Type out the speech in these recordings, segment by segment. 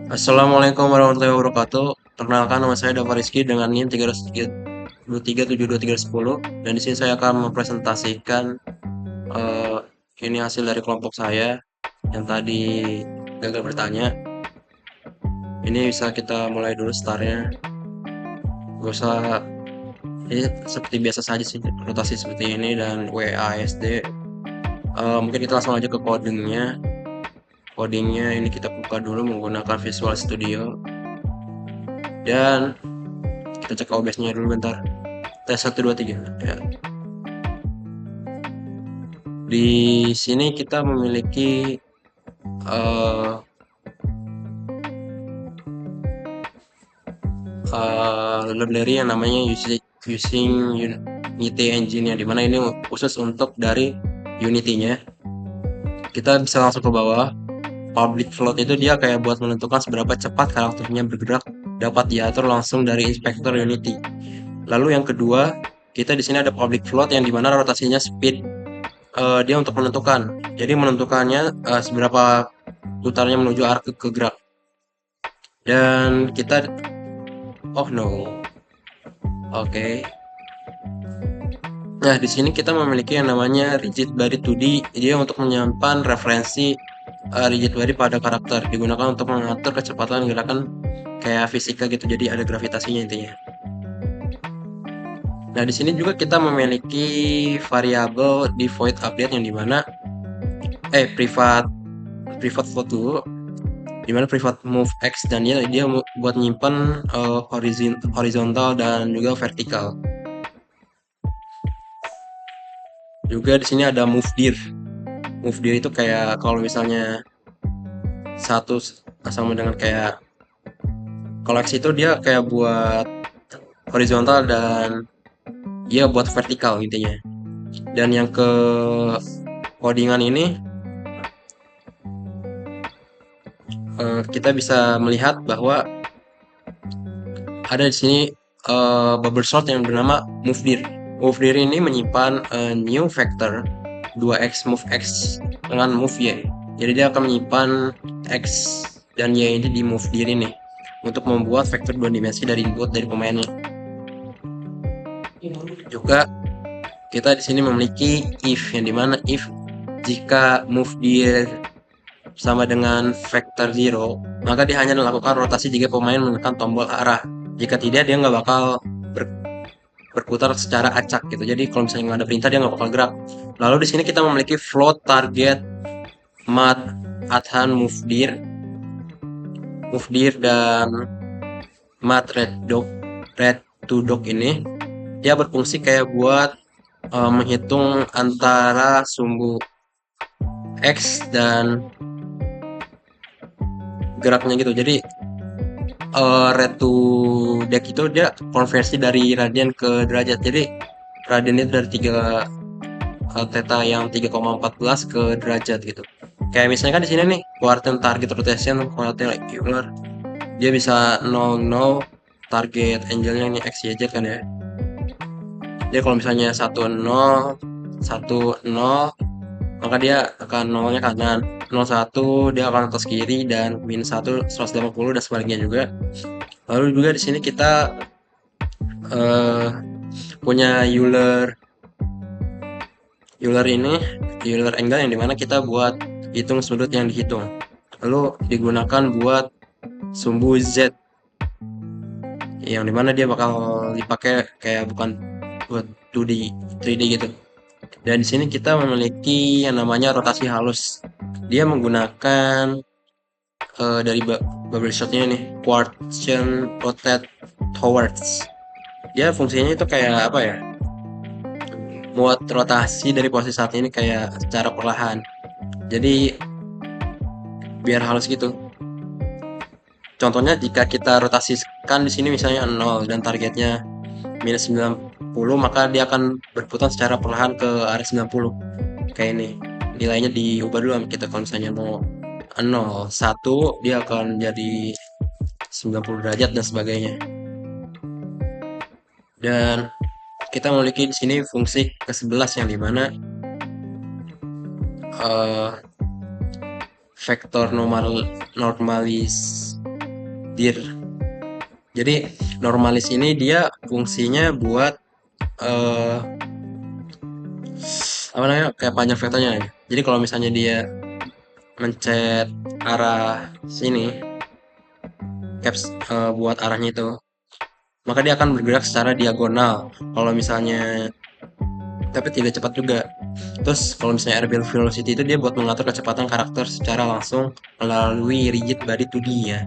Assalamualaikum warahmatullahi wabarakatuh. Perkenalkan nama saya Dava Rizky dengan NIM 3237310 dan di sini saya akan mempresentasikan eh, ini hasil dari kelompok saya yang tadi gagal bertanya. Ini bisa kita mulai dulu startnya. Gak usah ini seperti biasa saja sih rotasi seperti ini dan WASD. Mungkin kita langsung aja ke codingnya. Codingnya ini kita buka dulu menggunakan Visual Studio dan kita cek OBS-nya dulu bentar. Tes 1 2 3 ya. Di sini kita memiliki uh, library yang namanya using Unity Engine, yang dimana ini khusus untuk dari Unity-nya. Kita bisa langsung ke bawah. Public float itu dia kayak buat menentukan seberapa cepat karakternya bergerak, dapat diatur langsung dari inspektor Unity. Lalu yang kedua, kita di sini ada public float yang dimana rotasinya speed. Dia untuk menentukan. Jadi menentukannya seberapa putarnya menuju arah ke gerak. Dan kita oh no. Oke. Nah, di sini kita memiliki yang namanya rigid body 2D. Dia untuk menyimpan referensi rigid body pada karakter, digunakan untuk mengatur kecepatan gerakan kayak fisika gitu. Jadi ada gravitasinya intinya. Nah, di sini juga kita memiliki variabel di void update yang dimana private float dulu, dimana private move x dan dia buat nyimpan horizontal dan juga vertikal. Juga di sini ada move dir. Move dir itu kayak kalau misalnya satu sama dengan kayak koleksi itu dia kayak buat horizontal dan dia buat vertikal intinya. Dan yang ke codingan ini kita bisa melihat bahwa ada di sini bubble sort yang bernama move dir. Move dir ini menyimpan new vector 2x move x dengan move y. Jadi dia akan menyimpan x dan y ini di move dir ini untuk membuat vektor 2 dimensi dari input dari pemainnya. Juga kita di sini memiliki if, yang dimana if jika move dir sama dengan vektor 0, maka dia hanya melakukan rotasi jika pemain menekan tombol arah. Jika tidak, dia nggak bakal berputar secara acak gitu. Jadi kalau misalnya nggak ada perintah, dia nggak bakal gerak. Lalu di sini kita memiliki float, target, mat, adhan, move dir dan mat red to dog ini dia berfungsi kayak buat menghitung antara sumbu X dan geraknya gitu. Jadi red to deck itu dia konversi dari radian ke derajat. Jadi radian itu dari 3 theta yang 3,14 ke derajat gitu. Kayak misalnya kan di sini nih quarter target rotation, quarter angular. Dia bisa 00 target angle-nya ini x, y, z kan ya. Jadi kalau misalnya 10 10 maka dia akan 0-nya kanan, 01 dia akan atas kiri, dan minus 1 180 dan sebaliknya juga. Lalu juga di sini kita uh, punya Euler angle yang dimana kita buat hitung sudut yang dihitung. Lalu digunakan buat sumbu Z yang dimana dia bakal dipakai kayak bukan buat 2D 3D gitu. Dan di sini kita memiliki yang namanya rotasi halus. Dia menggunakan dari bubble shotnya nih, Quartian rotate towards. Dia fungsinya itu kayak apa ya? Buat rotasi dari posisi saat ini kayak secara perlahan. Jadi biar halus gitu. Contohnya jika kita rotasikan di sini misalnya 0 dan targetnya minus 90, maka dia akan berputar secara perlahan ke arah 90. Kayak ini. Nilainya diubah dulu kita, kalau misalnya mau 0, 1 dia akan jadi 90 derajat dan sebagainya. Dan kita memiliki di sini fungsi ke-11 yang dimana uh, vektor normalis dir. Jadi normalis ini dia fungsinya buat eh apa namanya, kayak panjang vektornya. Jadi kalau misalnya dia mencet arah sini, caps buat arahnya itu, maka dia akan bergerak secara diagonal. Kalau misalnya, tapi tidak cepat juga. Terus kalau misalnya RBL velocity itu dia buat mengatur kecepatan karakter secara langsung melalui rigid body 2D ya.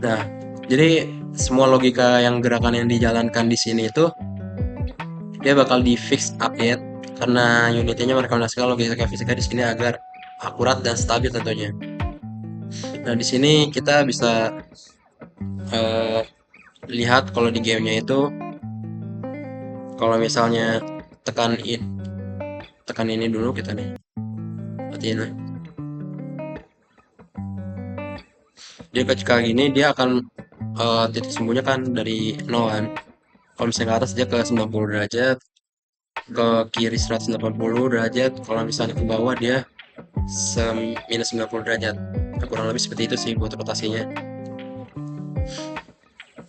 Nah, jadi semua logika yang gerakan yang dijalankan di sini itu dia bakal di fix update karena Unity-nya merekomendasikan logika fisika di sini agar akurat dan stabil tentunya. Nah, di sini kita bisa eh, lihat kalau di gamenya itu kalau misalnya tekan tekan ini dulu kita nih. Matiin. Dia ketika gini dia akan titik sembuhnya kan dari 0 kan. Kalau misalnya ke atas dia ke 90 derajat, ke kiri 180 derajat, kalau misalnya ke bawah dia minus 90 derajat. Nah, kurang lebih seperti itu sih buat rotasinya.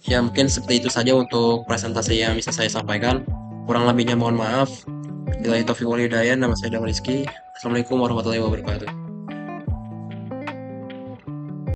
Ya mungkin seperti itu saja untuk presentasi yang bisa saya sampaikan. Kurang lebihnya mohon maaf. Bila itu Wali Dayan, nama saya Dam Rizky. Assalamualaikum warahmatullahi wabarakatuh.